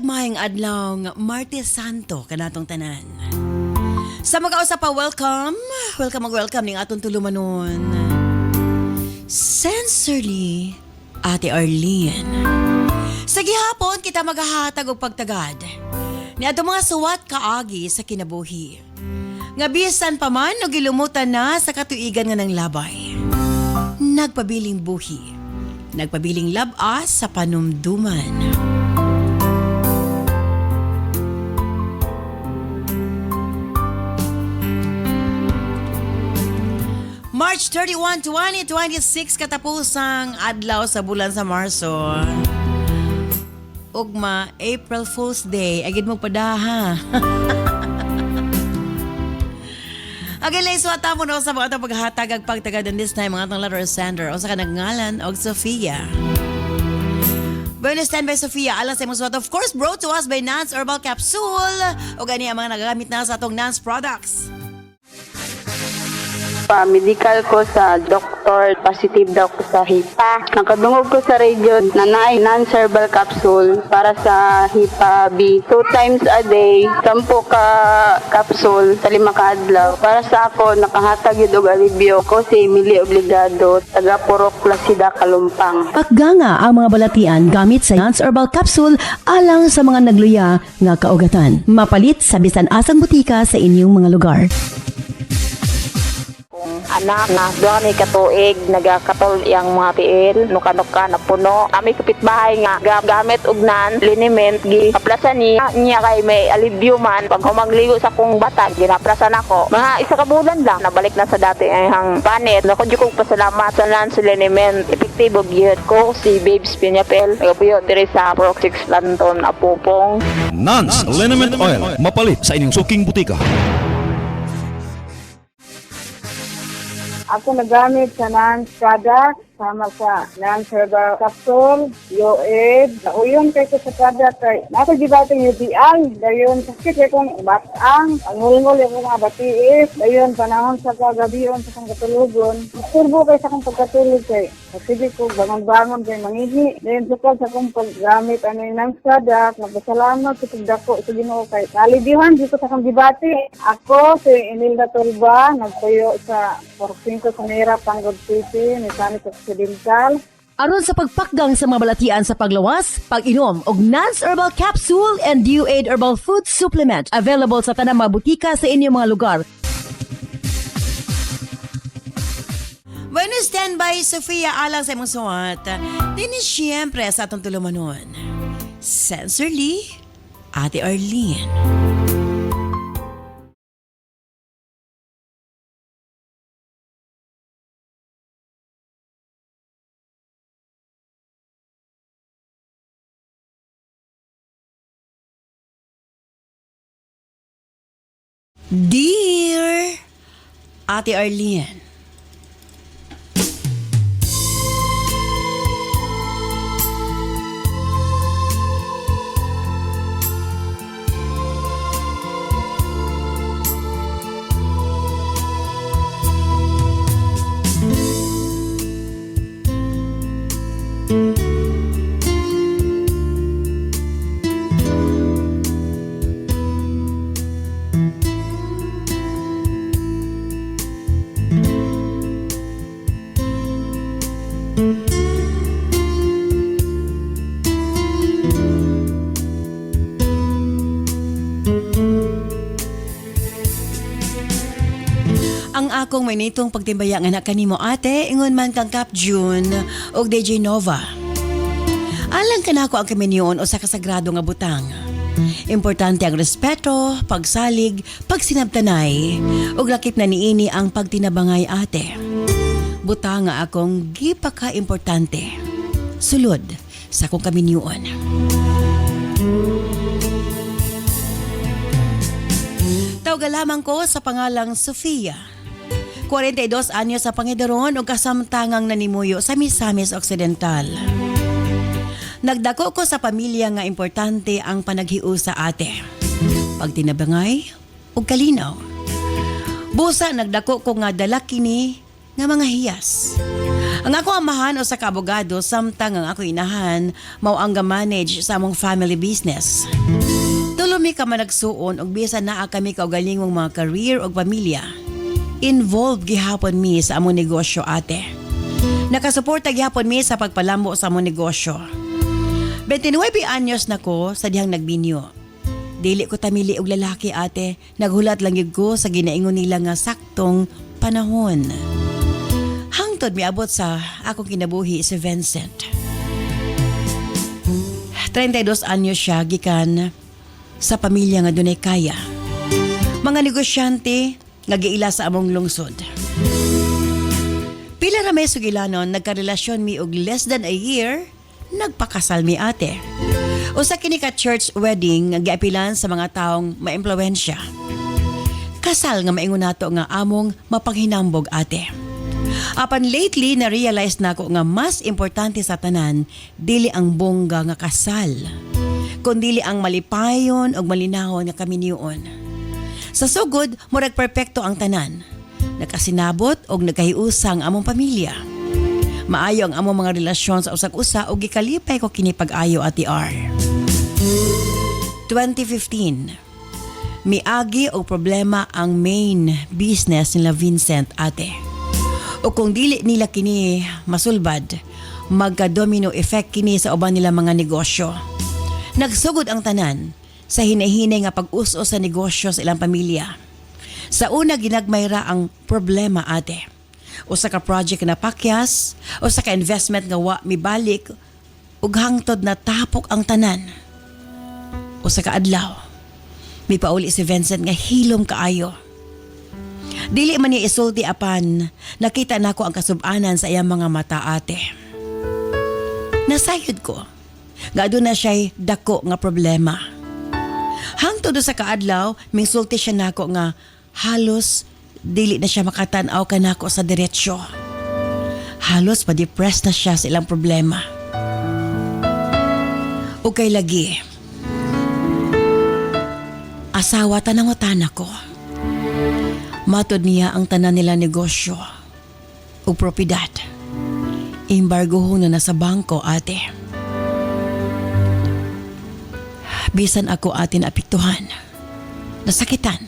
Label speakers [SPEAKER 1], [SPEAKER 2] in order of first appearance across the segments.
[SPEAKER 1] Maayong adlaw nga Martes Santo kanatong tanan. Sa mag-ausa pa, welcome ning atong tulumanon. Sincerely, Ate Arlene. Sa gihapon kita maghahatag og pagtagad ni adto mga suwat kaagi sa kinabuhi. Nga bisan pa man og gilumutan na sa katuigan nga ng labay. Nagpabiling buhi, nagpabiling labas sa panumduman. March 31, 2026 katapusang adlaw sa bulan sa Marso. Ugma, April Fool's Day. Agad mo padaha. Agad lang suwata mo na sa mga itong paghatag ag pagtagad in this time mga itong letter sender o sa kanang ngalan og Sofia. Bonus stand by Sofia. Alang sa imong suwat, of course, brought to us by Nance Herbal Capsule o gani ang mga nagagamit na sa atong Nance products.
[SPEAKER 2] Pa-medical ko sa doktor, positive daw ko sa HIPAA. Nakadungog ko sa region na Nance Herbal Capsule para sa HIPAA B. 2 times a day, 10 ka capsule sa 5 ka adlaw. Para sa ako, nakahatag yun og alibyo ko si Emily Obligado, taga Purok Placida, Kalumpang.
[SPEAKER 3] Pagganga ang mga balatian gamit sa Nance Herbal Capsule alang sa mga nagluya nga kaugatan. Mapalit sa bisan asang butika sa inyong mga lugar.
[SPEAKER 4] Anak na doon ni katuig nagakatol yang mga tiil nuka-nuka na puno kami kapitbahay nga gamit og nan liniment gi kaplasan niya kay may alibyo man pag humagligo sa kong bata ginaplasan ako mga isa ka bulan lang nabalik na sa dati ay hang panit nako kong pasalamat sa nan sa liniment epektibo gyud ko si Babes Piñapel nagabuyo diri sa Purok 6 Lanton Apupong.
[SPEAKER 5] Nance Liniment Oil mapalit sa inyong suking butika.
[SPEAKER 6] Ako nagamit sa Nance product, sama sa Nance Herbal Capsule, Yoed. Nauyon kay ko sa product kay nato gibatong UTI. Dayon sakit kay kong batang, angulngol yung mga batiis. Dayon panahon sa kagabion sa kong katulugon. Turbo kay sa kong pagkatulog kay. Kasi ko bangon-bangon kay mangihi. Dayon sukal sa kong paggamit ano yung Nance product. Nagpasalamat sa pagdako sa Ginoo kay kalidihan dito sa kong gibati. Ako si Enilda Turba, nagtuyo sa 45 Camera, Panggod City, Mechanic Occidental.
[SPEAKER 3] Aron sa pagpakgang sa mga balatian sa paglawas, pag-inom og Nance Herbal Capsule and DU8 Herbal Food Supplement. Available sa tanang mga butika sa inyong mga lugar.
[SPEAKER 1] Bueno, stand by Sofia alang sa imong suwat. Dini siyempre sa atong tulumanon. Sincerely, Ate Arlene. Dear Ate Arlene, ang akong may nitong pagtimbaya nga na kanimo ate, ingon man kang Cap June og DJ Nova. Alang ka na ako ang kaminyon o sa kasagrado nga butang. Importante ang respeto, pagsalig, pagsinabtanay, ug lakip na niini ang pagtinabangay ate. Butang nga akong gipaka-importante. Sulod sa akong kaminyon. Tawga lamang ko sa pangalang Sofia. 42 anyos sa Pangidaron o kasamtangang nanimuyo sa Misamis Occidental. Nagdako ko sa pamilya nga importante ang panaghiu sa ate. Pagtinabangay o kalinaw. Busa nagdako ko nga dala kini nga mga hiyas. Ang ako amahan o sa kaabogado, samtang ang ako inahan, mao ang manage sa among family business. Tulumi ka man nagsuon og bisan naa kami kaugaling mong mga career o pamilya. Involved gihapon mi sa among negosyo ate. Nakasuporta gihapon mi sa pagpalambo sa among negosyo. 29 anyos na ko sa dihang nagbinyo. Dili ko tamili og lalaki ate, naghulat lang gyud ko sa ginaingon nila nga saktong panahon. Hangtod miabot sa akong kinabuhi si Vincent. 32 anyos siya gikan sa pamilya nga dunay kaya. Mga negosyante nga giila sa among lungsod. Pila ra may sugilanon nagkarelasyon mi og less than a year, nagpakasal mi ate. Usa kini ka church wedding nga giapilan sa mga taong maimpluwensya. Kasal nga maingon nato nga among mapanghinambog ate. Apan lately na-realize nako nga mas importante sa tanan dili ang bongga nga kasal, kundi ang malipayon ug malinahon nga kaminion. Sa sugod, murag perpekto ang tanan. Nakasinabot og nagkahiusang among pamilya. Maayo ang among mga relasyon sa usag-usa ug gikalipay ko kini pag-ayo ati R. 2015. Miagi og problema ang main business nila Vincent ate. O kung dili nila kini masulbad, magka-domino effect kini sa uban nila mga negosyo. Nagsugod ang tanan sa hinahinay nga pag-us-us sa negosyo sa ilang pamilya. Sa una ginagmay ra ang problema ate. Usa ka project na pakyas, usa ka investment nga wa mibalik, ug hangtod na tapok ang tanan. Usa ka adlaw, mipauli si Vincent nga hilom kaayo. Dili man niya isulti apan, nakita nako ang kasub-anan sa iyang mga mata ate. Nasayod ko, nga aduna siya'y dako nga problema. Hangtod sa kaadlaw, mingsulti siya nako nga halos dili na siya makatan-aw kanako sa diretsyo. Halos pa-depressed na siya sa ilang problema. O kay lagi, asawa tanang-utana ko. Matod niya ang tanan nila negosyo o propiedad. Embargohon na sa bangko ate. Bisan ako atin apiktuhan. Nasakitan.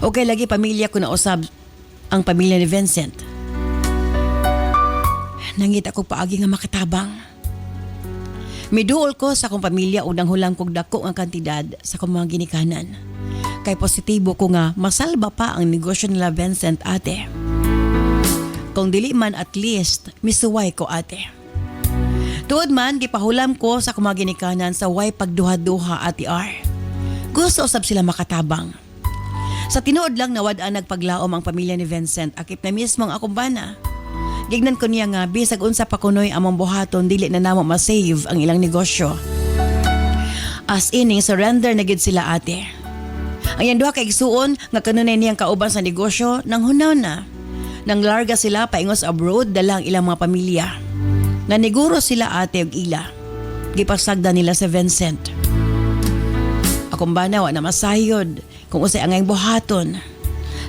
[SPEAKER 1] Okay lagi pamilya ko na usab ang pamilya ni Vincent. Nangita ko paagi nga makatabang. Miduol ko sa akong pamilya unang hulang kog dako ang kantidad sa akong mga ginikanan. Kay positibo ko nga masalba pa ang negosyo nila Vincent ate. Kung dili man at least misuway ko ate. Tuod man gipahulam ko sa akong mga ginikanan sa way pagduha-duha ate R. Gusto usab sila makatabang. Sa tinuod lang nawad-an nagpaglaom ang pamilya ni Vincent akip na mismo ang akong bana. Gignan ko niya nga bisag unsa pa kunoy among buhaton dili na namo ma-save ang ilang negosyo. As in, surrender na gid sila ate. Ang yan duha kay igsuon nga kanunay niyang kauban sa negosyo nang hunaw na. Nang larga sila paingos abroad dalang ilang mga pamilya. Naniguro sila ate og ila. Gipasagda nila sa Vincent. Akong bana wa na masayod kung usay angay buhaton.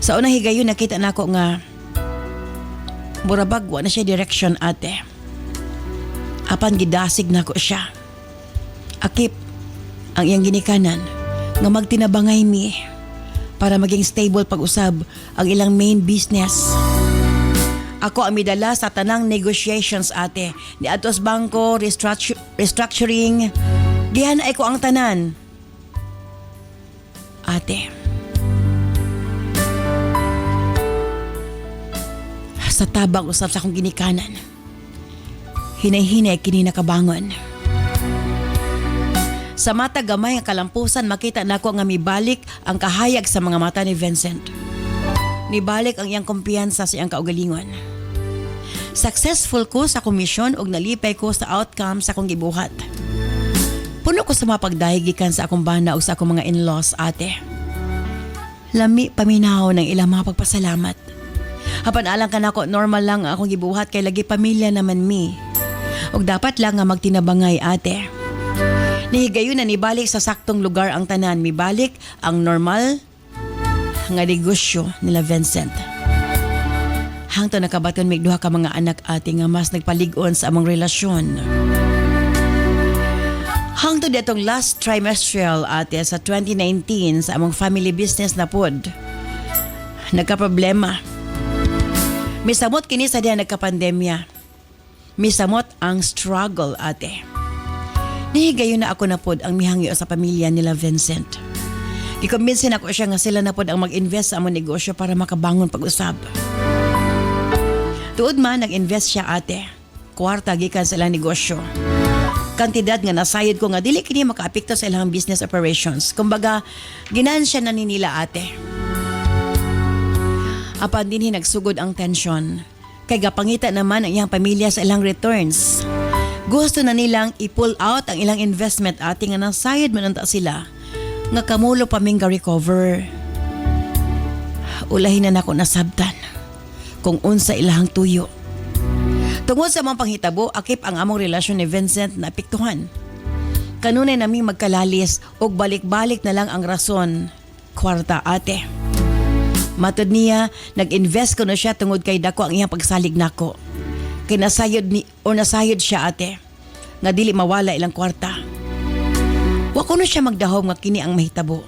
[SPEAKER 1] Sa unang higayon nakita nako nga murabag wa na siya direction ate. Apan gidasig nako siya. Akip ang iyang ginikanan nga magtinabangay mi para maging stable pag-usab ang ilang main business. Ako ang midala sa tanang negotiations ate. Ni atos bangko, restructuring. Gihan ay ko ang tanan. Ate. Sa tabang usab sa akong ginikanan. Hinay-hinay kini nakabangon. Sa mata gamay nga kalampusan makita nako nga mibalik ang kahayag sa mga mata ni Vincent. Nibalik ang iyang kumpiyansa sa iyang kaugalingon. Successful ko sa komisyon ug nalipay ko sa outcome sa akong gibuhat. Puno ko sa mapagdahigikan sa akong bana ug sa akong mga in-laws ate. Lami paminaw ng ilang mga pagpasalamat. Hapan alang ka nako normal lang akong gibuhat kay lagi pamilya naman mi. Ug dapat lang nga magtinabangay ate. Nihigayon na nibalik sa saktong lugar ang tanan, mibalik ang normal nga negosyo nila Vincent. Hangtod nakabaton mig duha ka mga anak ate nga mas nagpalig-on sa among relasyon. Hangtod itong last trimestral ate sa 2019 sa among family business na pod. Nagka-problema. Misamot kini sa diha nagka-pandemya. Misamot ang struggle ate. Nihigayon na ako na pod ang mihangyo sa pamilya nila Vincent. Ikumbinsin ako siya nga sila na pod ang mag-invest sa among negosyo para makabangon pag-usab. Tuod man nag-invest siya ate. Kwarta gikan sa ilang negosyo. Kantidad nga nasayod ko nga dili kini makaapekto sa ilang business operations. Kumbaga, ginansya na ni nila ate. Apan dinhi nagsugod ang tension. Kay gapangita naman ang iyang pamilya sa ilang returns. Gusto na nilang i-pull out ang ilang investment ate nga nasayod man unta sila. Nga kamulo pa ming recover. Ulahin na nako nasabtan kung unsa ilahang tuyo. Tungod sa mga panghitabo, akip ang among relasyon ni Vincent na apektuhan. Kanunay naming magkalalis og balik-balik na lang ang rason. Kwarta ate. Matod niya, nag-invest ko na siya tungod kay dako ang iyang pagsalig nako. Kay nasayod siya ate. Nga dili mawala ilang kwarta. Wa kuno siya magdahom nga kini ang mahitabo.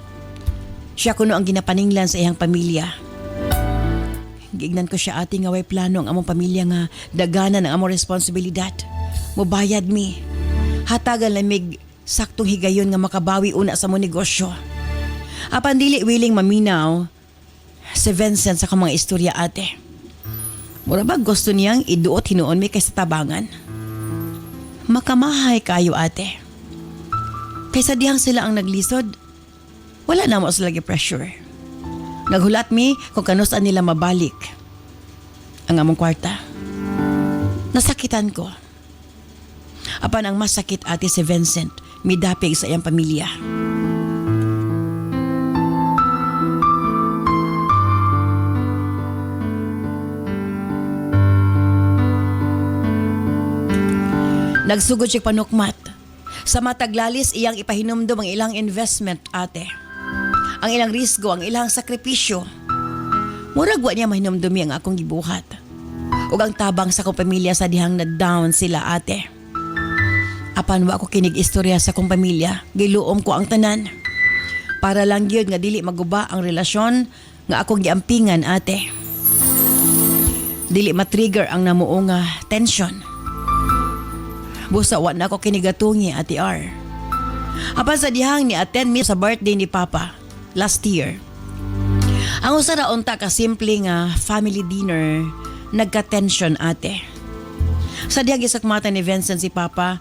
[SPEAKER 1] Siya kuno ang ginapaninglan sa iyang pamilya. Gignan ko siya ate nga way plano ang among pamilya nga daganan ang among responsibilidad. Mobayad mi. Hatagan lamig saktong higayon nga makabawi una sa mong negosyo. Apan dili willing maminaw si Vincent sa mga istorya ate. Mura ba gusto niyang iduot hinuon mi kay sa tabangan? Makamahay kayo ate. Kaysa dihang sila ang naglisod, wala na mo sila pressure. Naghulat mi kung kanusaan nila mabalik ang among kwarta. Nasakitan ko. Apan ang masakit ate si Vincent, midapig sa iyang pamilya. Nagsugod siya panukmat. Sa mataglalis iyang ipahinumdum ang ilang investment ate. Ang ilang risgo, ang ilang sakripisyo. Murag wa niya mahinumdumi ang akong gibuhat. Ug ang tabang sa akong pamilya sa dihang na-down sila ate. Apan wa ko kinig istorya sa akong pamilya, giluom ko ang tanan. Para lang gyud nga dili maguba ang relasyon nga akong giampingan ate. Dili matrigger ang namuo nga tension. Busa wa na ako kinigatungi ati R. Apan sa dihang ni attend mi sa birthday ni Papa last year. Ang usa ra unta ka simple nga family dinner nagka-tension ate. Sa dihang gisakmata ni Vincent si Papa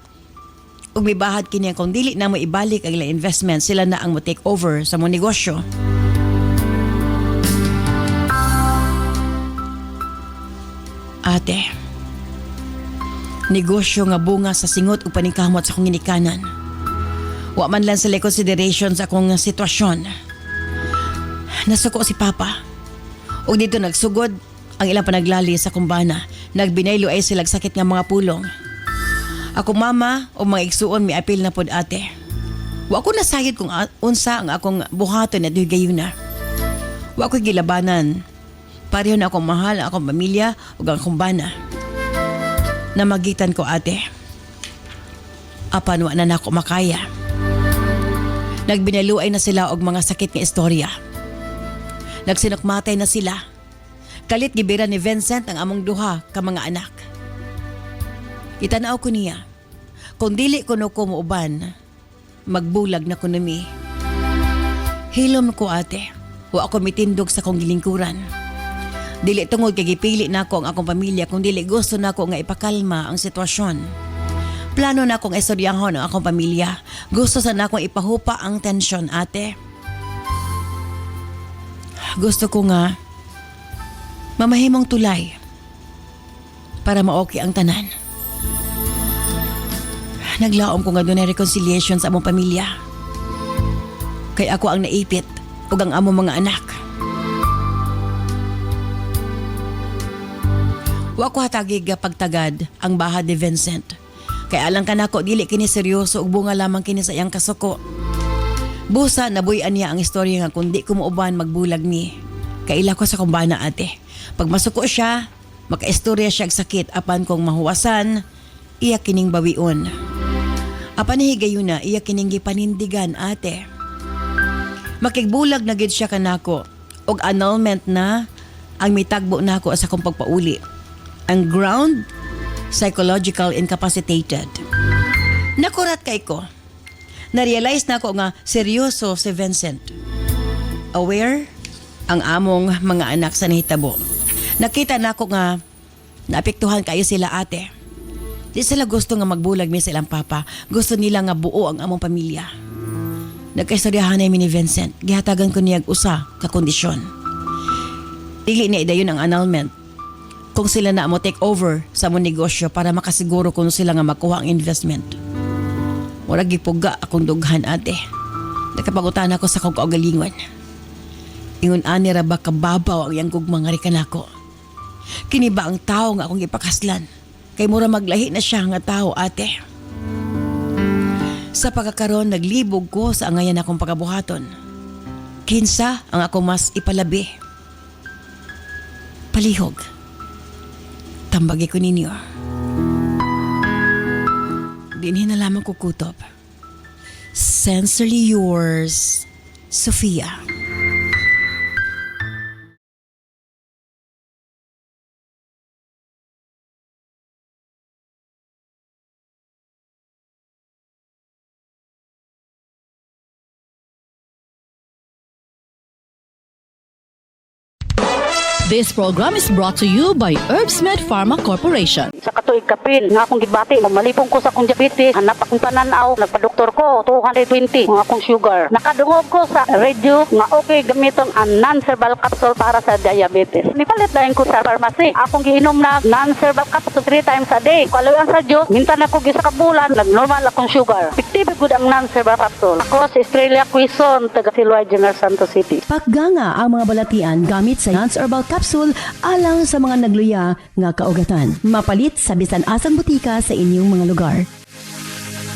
[SPEAKER 1] ug mibahad kini kung dili na mo ibalik ang ilang investment sila na ang mo take over sa mo negosyo. Ate, negosyo nga bunga sa singot ug paningkamot sa akong ginikanan. Wa man lang sila consideration sa akong sitwasyon. Nasuko si Papa. Ug dito nagsugod ang ilang panaglali sa kumbana. Nagbinaylo ay silang sakit nga mga pulong. Akong mama o mga igsuon mi apil na pod ate. Wa ko nasayod kung unsa ang akong buhaton at gayuna. Wa ko gilabanan. Pareho na akong mahal ang akong pamilya ug ang kumbana. Namagitan ko ate. Apan wa na nako makaya. Nagbinaluay na sila og mga sakit nga istorya. Nagsinukmatay na sila. Kalit gibira ni Vincent ang among duha ka mga anak. Itanaw ko niya. Kung dili ko no kumuuban, magbulag na ko nami. Hilom ko ate. Wa ako mitindog sa kong gilingkuran. Dili tungod kay gipili nako ang akong pamilya kung dili gusto nako nga ipakalma ang sitwasyon. Plano na akong istoryahon ang akong pamilya. Gusto sa nakong ipahupa ang tensyon ate. Gusto ko nga mamahimong tulay para ma-okay ang tanan. Naglaom ko nga doon na reconciliation sa among pamilya. Kay ako ang naipit ug ang among mga anak. Wa ko hatagig pagtagad ang bahad ni Vincent. Kay alang ka nako dili kini seryoso ug bunga lamang kini sa iyang kasuko. Busa nabuy-an niya ang istorya nga kundi ko muuban magbulag mi. Kaila ko sa kumbana ate. Pag masuko siya, Makaistorya siya og sakit apan kong mahuwasan, iya kining bawion. Apan higayon na iya kining gipanindigan ate. Makigbulag na gid siya kanako og annulment na ang mitagbo nako sa akong pagpauli. Ang ground psychological incapacitated. Nakurat kay ko. Na-realize na ko nga seryoso si Vincent. Aware ang among mga anak sa nahitabo. Nakita na ko nga naapektuhan kayo sila ate. Di sila gusto nga magbulag mi sa ilang papa. Gusto nila nga buo ang among pamilya. Nagkaistoryahan na ni Vincent. Gihatagan ko niya usa ka kondisyon. Dili ni idayon ang annulment. Kung sila na mo take over sa among negosyo para makasiguro kung sila nga makuha ang investment. Murag gipuga akong dughan ate. Nakapagutan ako sa kong kaugalingon. Ingon ani ra ba kababaw ang iyang gugmang nga kanako. Kini ba ang tao nga akong ipakaslan? Kay mura maglahi na siya nga tao ate. Sa pagkakaroon naglibog ko sa angayan akong pagabuhaton. Kinsa ang ako mas ipalabi. Palihog. Tambagi ko ninyo. Dinhin na lamang kukutob. Sincerely yours, Sofia.
[SPEAKER 3] This program is brought to you by Herbsmed Pharma Corporation.
[SPEAKER 4] Sa katuig kapil, nga akong gibati, malipong ko sa akong diabetes, hanap akong pananaw, nagpa-doktor ko, 220, mga akong sugar. Nakadungog ko sa radio, nga okay gamiton ang non-herbal capsule para sa diabetes. Nipalit dahil ko sa pharmacy. Akong giinom na non-herbal capsule 3 times a day. Kaluyan sa Diyos, minsan ako gisa ka bulan, nag-normal akong sugar. Effective good ang non-herbal capsule. Ako si Estrella Quezon, taga Siloay, General Santos City.
[SPEAKER 3] Pagganga ang mga balatian gamit sa Nance Herbal Capsule alang sa mga nagluya nga kaugatan. Mapalit sa bisan asang butika sa inyong mga lugar.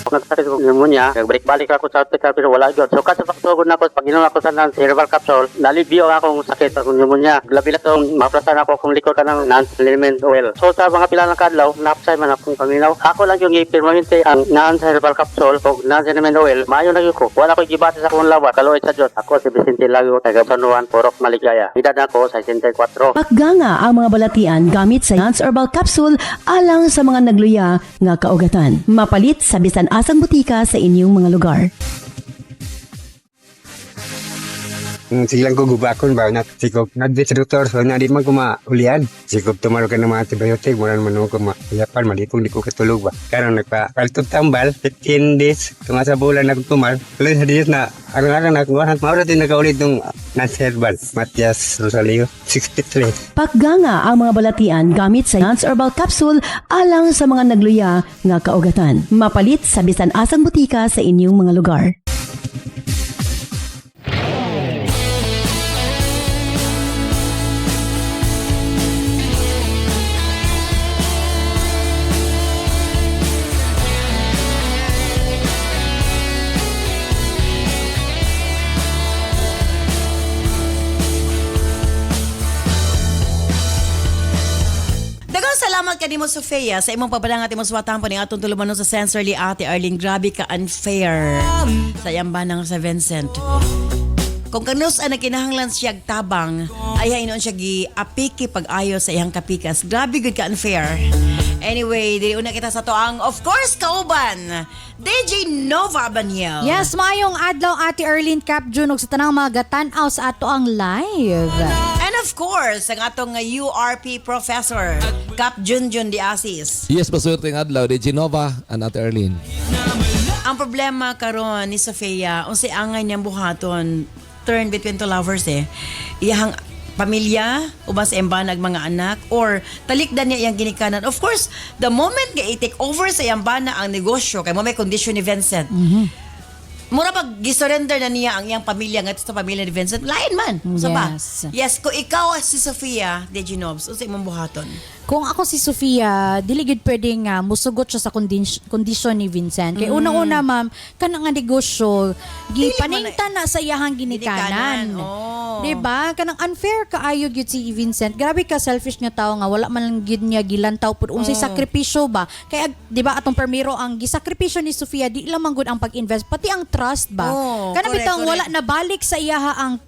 [SPEAKER 7] Nagsakit ko pneumonia, nagbalik-balik ako sa hospital pero wala yun. So kasi pagsugod na ako, pag inom ako sa herbal capsule, nalibyo akong sakit sa pneumonia. Labi na itong maplasan ako kung likod ka ng non-element oil. So sa mga pila ng kadlaw, napsay man akong paminaw. Ako lang yung ipirmamente ang non-herbal capsule o non-element oil. Mayo na yun ko. Wala ko gibati sa akong lawa. Kaluoy sa Diyos. Ako si Vicente Lago, taga San Juan, Porok, Maligaya. Edad ako sa 64.
[SPEAKER 3] Pagganga ang mga balatian gamit sa Nance Herbal Capsule alang sa mga nagluya nga kaugatan. Mapalit sa bisan asang butika sa inyong mga lugar.
[SPEAKER 8] Silang ko gubakon ba na sikop nadit sa doktor so na di man ko maulian sikop tumaro ka ng mga antibiotic mura naman ko mayapan malipong di ko katulog ba karon nagpa-kaltog tambal 15 days tunga sa bulan na tumal tuloy sa diet na arang-arang nakuha maura din nakaulit ng non-herbal Matias Rosalio 63.
[SPEAKER 3] Pagganga ang mga balatian gamit sa Nance Herbal Capsule alang sa mga nagluya nga kaugatan. Mapalit sa bisan asang butika sa inyong mga lugar.
[SPEAKER 1] Salamat kanimo Sofia sa imong pabalang ating maswatang po ning atong tulumanon sa Sensorly Ate Arlene. Grabe ka unfair sa yambanang sa Vincent. Kung kanus ang kinahanglan siya tabang, ay hinon siya gi-apiki pag-ayo sa iyang kapikas. Grabe good ka unfair. Anyway, dili una kita sa toang, of course, kauban, DJ Nova Baniel.
[SPEAKER 9] Yes, mayong adlaw Ate Erlene Cap June ug sa tanang mga gatan-aw sa ato ang live.
[SPEAKER 1] And of course, ang atong URP professor, Cap Junjun Di Asis.
[SPEAKER 10] Yes, paswerte ng adlaw, DJ Nova and Ate Erlene.
[SPEAKER 1] Ang problema karon ni Sofia, unsay angay niyang buhaton, turn between two lovers iyang pamilya, uban sa embanag mga anak, or talikdan niya iyang ginikanan. Of course, the moment nga i-take over sa iyang bana ang negosyo, kay mo may kondisyon ni Vincent, mura pag gisurrender na niya ang iyang pamilya nga sa pamilya ni Vincent, lain man. So ba?
[SPEAKER 9] Yes.
[SPEAKER 1] Yes, kung ikaw si Sofia, DJ Nobs, unsay imong buhaton?
[SPEAKER 9] Kung ako si Sofia, dili gid pwedeng musugot siya sa kondisyon ni Vincent. Kay una-una ma'am, kanang nga negosyo gipaningtan na sa iyahang ginikanan.
[SPEAKER 1] Oh.
[SPEAKER 9] Diba? Kanang unfair kaayo gyud si Vincent. Grabe ka selfish nga tao nga wala man lang gyud niya gilantaw pud unsay sakripisyo ba. Kaya diba atong permiro ang gisakripisyo ni Sofia di lang man gud ang pag-invest pati ang trust ba. Kanang
[SPEAKER 1] correct,
[SPEAKER 9] bitang wala
[SPEAKER 1] correct.
[SPEAKER 9] nabalik sa iyaha ang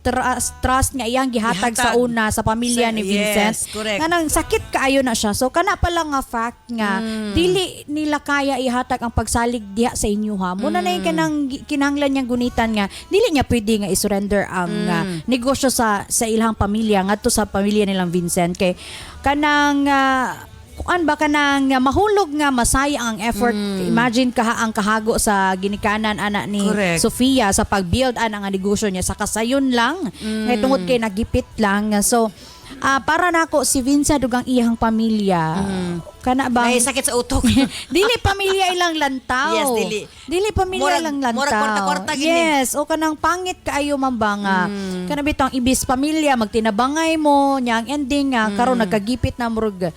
[SPEAKER 9] trust nga iyang gihatag sa una sa pamilya ni Vincent.
[SPEAKER 1] Yes, correct.
[SPEAKER 9] Kanang sakit kaayo na siya. So kana pala nga fact nga dili nila kaya ihatag ang pagsalig diha sa inyo ha. Muna na yung kinahanglan niyang gunitan nga dili niya pwede nga i-surrender ang negosyo sa ilahang pamilya ngadto sa pamilya nilang Vincent kay kanang kuan ba kanang mahulog nga masaya ang effort. Imagine ang kahago sa ginikanan ana ni
[SPEAKER 1] Correct.
[SPEAKER 9] Sofia sa pag-build ana nga negosyo niya sa kasayon lang. Ngay tungod kay nagipit lang. So para nako si Vincent ug ang iyang pamilya kana bang
[SPEAKER 1] May sakit sa utok.
[SPEAKER 9] dili pamilya ilang lantaw.
[SPEAKER 1] Yes, dili.
[SPEAKER 9] Pamilya
[SPEAKER 1] Murag-
[SPEAKER 9] ilang lantaw.
[SPEAKER 1] murag kwarta-kwarta gini.
[SPEAKER 9] Yes, o kanang pangit kaayo man ba nga. Kana bitang ibis pamilya magtinabangay mo nya ang ending nga karon nagkagipit na murag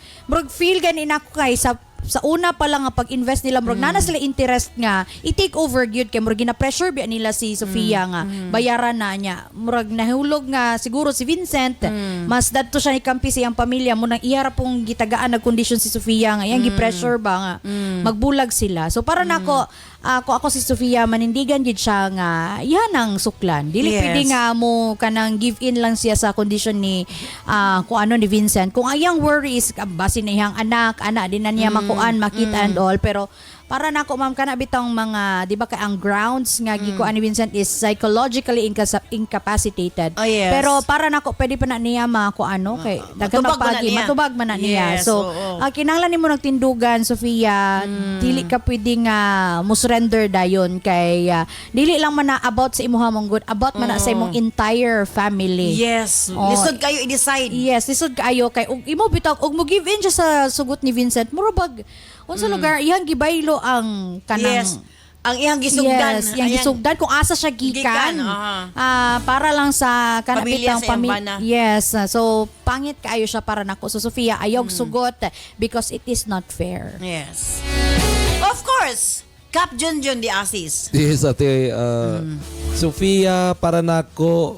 [SPEAKER 9] feel gani nako kay sa una pa lang nga pag-invest nila murag nana sila interest nga i-take over gyud kay murag gina-pressure biya nila si Sofia nga bayaran na niya murag nahulog nga siguro si Vincent mas dadto siya ikampi sa iyang pamilya mo nang iharap pong gitagaan na kondisyon si Sofia nga iyang gi-pressure ba nga magbulag sila so para nako kung ako si Sofia manindigan gid siya nga yan ang suklan dili
[SPEAKER 1] Yes.
[SPEAKER 9] pwede nga mo kanang give in lang siya sa kondisyon ni kung ano ni Vincent kung ang iyang worry is basin na iyang anak din na niya makuan makita and all pero para nako ma'am kana bitang mga di ba kay ang grounds nga gikuan ni Vincent is psychologically incapacitated
[SPEAKER 1] Oh, yes.
[SPEAKER 9] pero para nako pwede pa na niya ano kay daghan
[SPEAKER 1] matubag man na
[SPEAKER 9] magpagi
[SPEAKER 1] niya.
[SPEAKER 9] matubag man na niya
[SPEAKER 1] Yes,
[SPEAKER 9] so
[SPEAKER 1] oo.
[SPEAKER 9] kinahanglan nimo nagtindugan Sofia dili ka pwede nga mo surrender dayon kay dili lang man na about sa imuha mong good about man na sa imong entire family.
[SPEAKER 1] Yes.
[SPEAKER 9] Oh.
[SPEAKER 1] Lisod kayo i-decide.
[SPEAKER 9] Yes, lisod kaayo kay ug imo bitaw ug mo give in siya sa sugot ni Vincent murabag unsa lugar iyang gibaylo ang kanang
[SPEAKER 1] Yes. Ang iyang gisugdan.
[SPEAKER 9] Yes, yang gisugdan kung asa siya gikan. Para lang sa
[SPEAKER 1] Pamilya
[SPEAKER 9] kanapitang
[SPEAKER 1] sa iyang bana.
[SPEAKER 9] Yes, so pangit kaayo siya para nako. So Sofia, ayog sugot because it is not fair.
[SPEAKER 1] Yes. Of course. Cap Junjun di Asis.
[SPEAKER 10] Yes, ate. Sofia, para nako,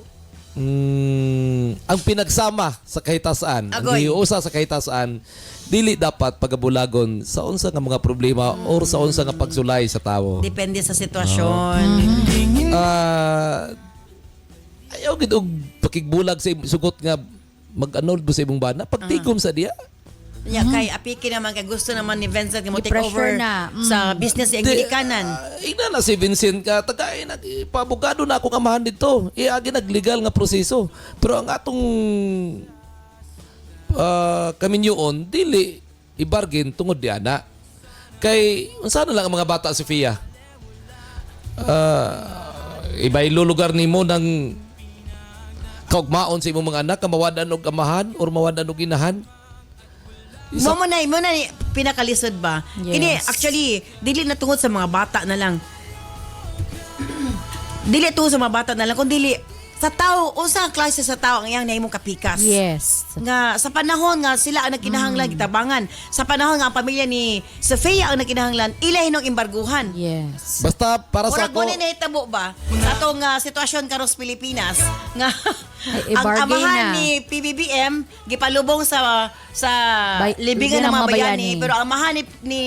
[SPEAKER 10] ang pinagsama sa kahitasan, ang
[SPEAKER 1] Agoy.
[SPEAKER 10] giusa sa kahitasan, dili dapat pagabulagon sa unsa nga mga problema or sa unsa nga pagsulay sa tawo.
[SPEAKER 1] Depende sa sitwasyon.
[SPEAKER 10] Ayaw gid og pakigbulag sa sugot nga mag-anol ba sa imong bana, pagtigom sa diya.
[SPEAKER 1] Yeah, kay apiki naman kay gusto naman ni Vincent nga mo take
[SPEAKER 9] I-pressure
[SPEAKER 1] over
[SPEAKER 9] na.
[SPEAKER 1] sa business ang gilikanan.
[SPEAKER 10] Ina na si Vincent ka, tagay pabugado na akong amahan dito. Iagi naglegal nga proseso. Pero ang atong kaminyoon, dili ibargain tungod di ana. Kay, unsa na lang ang mga bata, Sofia? Iba ilulugar nimo ng kaugmaon sa imong mga anak, mawadan og amahan or mawadan og inahan.
[SPEAKER 1] Mo na pinakalisod ba?
[SPEAKER 9] Yes.
[SPEAKER 1] Ini actually dili na tungod sa mga bata na lang. Dili tungod sa mga bata na lang kundi sa tao, usa ang klase sa tao ang iyang nahimong kapikas.
[SPEAKER 9] Yes.
[SPEAKER 1] Nga sa panahon nga sila ang nagkinahanglan gitabangan. Sa panahon nga ang pamilya ni Sofia ang nagkinahanglan ilahin ng embarguhan.
[SPEAKER 9] Yes.
[SPEAKER 10] Basta para sa
[SPEAKER 1] Murag
[SPEAKER 10] ako,
[SPEAKER 1] mo ni nahitabo ba sa atong sitwasyon karon sa Pilipinas nga
[SPEAKER 9] Ay,
[SPEAKER 1] ang
[SPEAKER 9] i-bargain
[SPEAKER 1] amahan
[SPEAKER 9] na.
[SPEAKER 1] ni PBBM gipalubong sa libingan
[SPEAKER 9] libingan
[SPEAKER 1] ng mga
[SPEAKER 9] ng
[SPEAKER 1] bayani
[SPEAKER 9] bayani.
[SPEAKER 1] pero ang amahan ni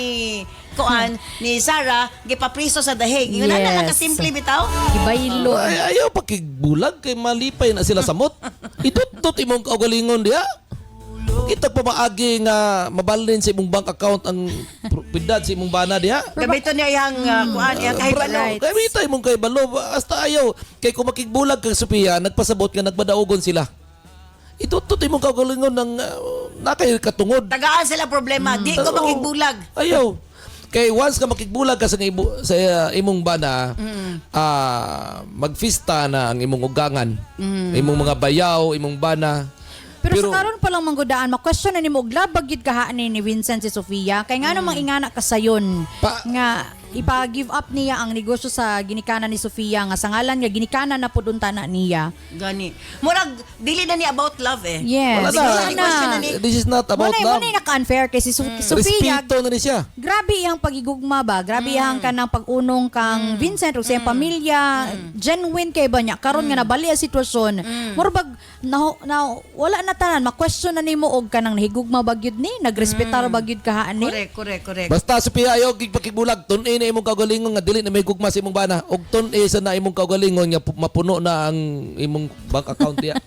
[SPEAKER 1] Kuan ni Sarah gipapriso sa dahig. Ingon na lang
[SPEAKER 9] Yes.
[SPEAKER 1] kasimple bitaw.
[SPEAKER 9] Gibaylo.
[SPEAKER 10] ayaw pakigbulag kay malipay na sila sa mot. Idot imong kaugalingon diha. Kita pa maagi nga mabalin sa imong bank account ang propiedad sa imong bana diha.
[SPEAKER 1] Gabito niya iyang kuan iyang kahibalo.
[SPEAKER 9] Right.
[SPEAKER 10] Kaya mitay mong kay balo basta ayaw kay kung makigbulag kag Sofia nagpasabot nga nagbadaogon sila. Itutot imong kaugalingon ng nakay katungod.
[SPEAKER 1] Tagaan sila problema, di ko
[SPEAKER 10] Oo.
[SPEAKER 1] makigbulag.
[SPEAKER 10] Ayaw. Kay once ka makigbulag ka sa imong bana, magfista na ang imong ugangan. Imong mga bayaw, imong bana.
[SPEAKER 9] Pero sa karon pa lang manggudaan, ma-question na nimo og labag gid kahaan ni Vincent si Sofia kay ngano mang ingana ka sayon
[SPEAKER 10] Pa-
[SPEAKER 9] nga ipa-give up niya ang negosyo sa ginikanan ni Sofia nga sa ngalan nga ginikanan na pudunta na niya.
[SPEAKER 1] Gani. Murag, dili na ni about love eh.
[SPEAKER 9] Yes.
[SPEAKER 10] Wala
[SPEAKER 1] Wala na.
[SPEAKER 10] This is not about love.
[SPEAKER 9] Muna naka-unfair kay si Sofia.
[SPEAKER 10] Respeto na ni siya.
[SPEAKER 9] Grabe iyang pagigugma ba? Grabe iyang kanang pag-unong kang Vincent o sa iyang pamilya. Genuine kay ba niya? Karon nga nabali ang sitwasyon. Murag wala na tanan. Ma-question na nimo og kanang nahigugma ba gyud ni? Nagrespetar ba gyud ka ani?
[SPEAKER 1] Correct.
[SPEAKER 10] Basta Sophia ayo gigpakibulag tun-i na imong kaugalingon nga dili na may gugma sa imong bana og tun-i sa na imong kaugalingon nga mapuno na ang imong bank account ya.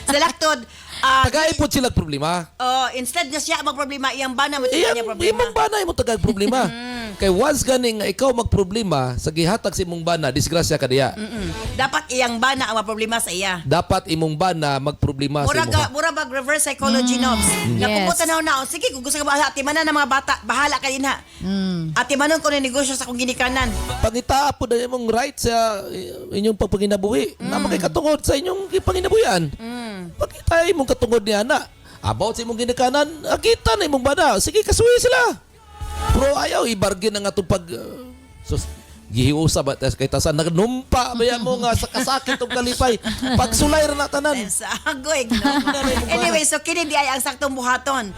[SPEAKER 1] Salaktod.
[SPEAKER 10] Tagay po sila problema.
[SPEAKER 1] Instead na siya magproblema, iyang bana mo niya problema.
[SPEAKER 10] Imong bana imong tagay problema. Kay once gani nga ikaw magproblema sa gihatag sa imong bana, disgrasya ka diya.
[SPEAKER 1] Dapat iyang bana ang maproblema sa iya.
[SPEAKER 10] Dapat imong bana magproblema sa imong.
[SPEAKER 1] Mura bag reverse psychology knobs. Nga
[SPEAKER 9] Yes.
[SPEAKER 1] kung tanaw na, sige, kung gusto ka ba, atimanan ng mga bata, bahala ka din ha. Atimanon ko na negosyo sa kong ginikanan.
[SPEAKER 10] Pangita po na imong right sa inyong pagpanginabuhi. Na makikatungod sa inyong panginabuhian. Pagkita imong katungod niya na. About sa imong ginikanan, akita na imong bana. Sige, kasuwi sila. Pero ayaw, i-bargain na nga itong pag... gihiusa ba kay tasan nagnumpa baya mo nga sa kasakit og kalipay pagsulay ra na tanan
[SPEAKER 1] Sa agoy. Anyway, so kini di ay ang saktong buhaton.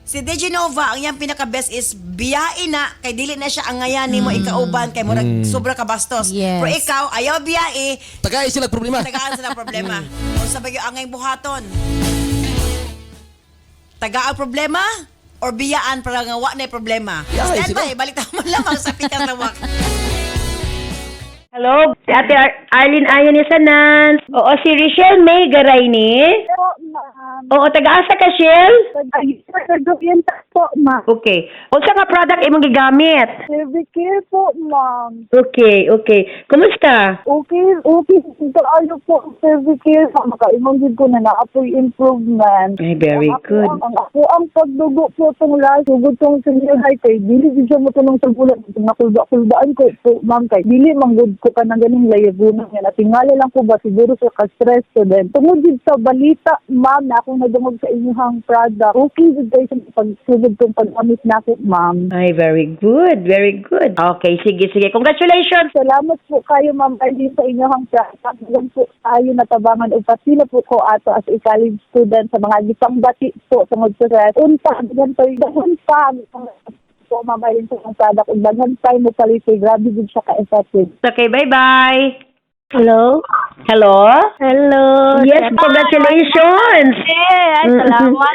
[SPEAKER 1] Si DJ Nova, ang iyang pinaka-best is biyain na kay dili na siya ang ngayanin mo ikauban kay murag sobra ka bastos.
[SPEAKER 9] Yes.
[SPEAKER 1] Pero ikaw ayaw biyai,
[SPEAKER 10] tagay sila problema
[SPEAKER 1] tagaan sa problema. O sa bagyo angay buhaton. Taga ang problema or biyaan para nga wa na problema.
[SPEAKER 10] Yay,
[SPEAKER 1] Stand by, balik tayo lamang sa pikas na wak.
[SPEAKER 11] Hello, si Ate Arlene Ayan ni Sanan. Oo, si Richelle May Garay ni.
[SPEAKER 6] Po, ma'am.
[SPEAKER 11] Oo, taga-asa ka, Shell?
[SPEAKER 6] Nag-orienta po, ma'am.
[SPEAKER 11] Okay. O sa nga product imong gigamit?
[SPEAKER 6] Cervicare po, ma'am.
[SPEAKER 11] Okay. Kumusta?
[SPEAKER 6] Okay. Ano po, Cervicare. Makaimang din ko na na-apoy improvement.
[SPEAKER 11] Ay, very good.
[SPEAKER 6] Ang pagdugo po itong last, sugod itong senior high kay, dili din siya matulong sa bulan. Nakulba-kulbaan ko po, ma'am, kay, dili manggod ko ka ng ganing layagunan yan. At tingali lang ko ba, siguro sa ka-stress ko din. Tungod din sa balita, ma'am, na akong nadungog sa inyong product, okay din kayo sa pagsugod kong pag-amit na ako, ma'am.
[SPEAKER 11] Ay, very good. Okay, sige. Congratulations!
[SPEAKER 6] Salamat po kayo, ma'am, Arlene, sa inyong product. Yan po tayo natabangan o patila po ko ato as a college student sa mga gipang bati po sa mag-stress. Unta, ganito yung po, ma'am, Arlene, sa inyong product. Daghan tayo mo palitoy. Grabe din siya ka-effective.
[SPEAKER 11] Okay, bye-bye!
[SPEAKER 6] Hello?
[SPEAKER 11] Hello? Yes,
[SPEAKER 6] Salamat.
[SPEAKER 11] congratulations!
[SPEAKER 6] Ay, salamat.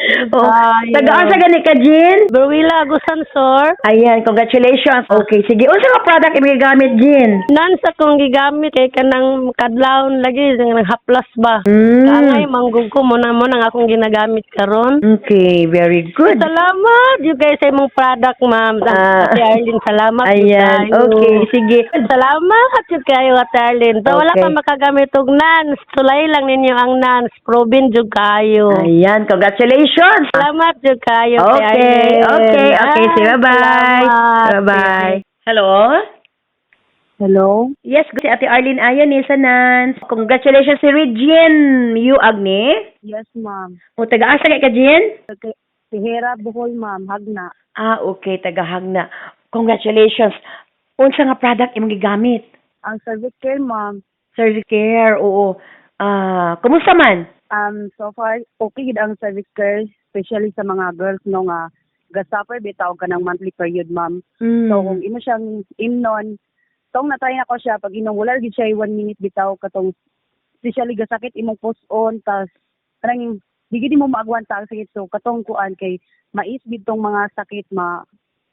[SPEAKER 11] Taga-asa gani ka, Jean?
[SPEAKER 6] Berwila Agusan, sir.
[SPEAKER 11] Ayan, congratulations. Okay, sige. Unsa nga product imong gigamit, Jean?
[SPEAKER 6] Nansa kong gigamit kay kanang kadlawon lagi ng haplas ba. Manggug ko mo nang akong ginagamit karon.
[SPEAKER 11] Okay, very good.
[SPEAKER 6] Salamat you guys sa imong product, ma'am. Ate Arlene, salamat.
[SPEAKER 11] Ayan,
[SPEAKER 6] kayo.
[SPEAKER 11] okay, sige.
[SPEAKER 6] Salamat you kayo, Ate Arlene. So, wala
[SPEAKER 11] Okay.
[SPEAKER 6] pa makagamit og NANS. Sulay lang ninyo ang NANS. Proven jud kayo.
[SPEAKER 11] Ayan, congratulations.
[SPEAKER 6] Salamat jud kayo, Ate
[SPEAKER 11] Okay.
[SPEAKER 6] Arlene.
[SPEAKER 11] Sige, bye-bye.
[SPEAKER 6] Salamat.
[SPEAKER 11] Bye-bye. Hello?
[SPEAKER 6] Hello?
[SPEAKER 11] Yes, si Ate Arlene Ayan ni Sanan. Congratulations si Regine Yu Agni.
[SPEAKER 6] Yes, ma'am.
[SPEAKER 11] O, taga-asa ka, Jean?
[SPEAKER 6] Si Hera Bohol, ma'am. Hagna.
[SPEAKER 11] Okay, taga-Hagna. Congratulations. Unsa nga product imong gigamit?
[SPEAKER 6] Ang Cervicare, ma'am.
[SPEAKER 11] Cervicare, oo. Kumusta man?
[SPEAKER 6] So far, okay gid ang Cervicare, especially sa mga girls no nga gasapper bitaw ka ng monthly period, ma'am. So kung imo siyang imnon, tong natry na ko siya pag inom wala gid siya 1 minute bitaw katong especially gasakit imong post-on tas kanang di gid mo maagwanta ang sakit. So katong kuan kay mais gid tong mga sakit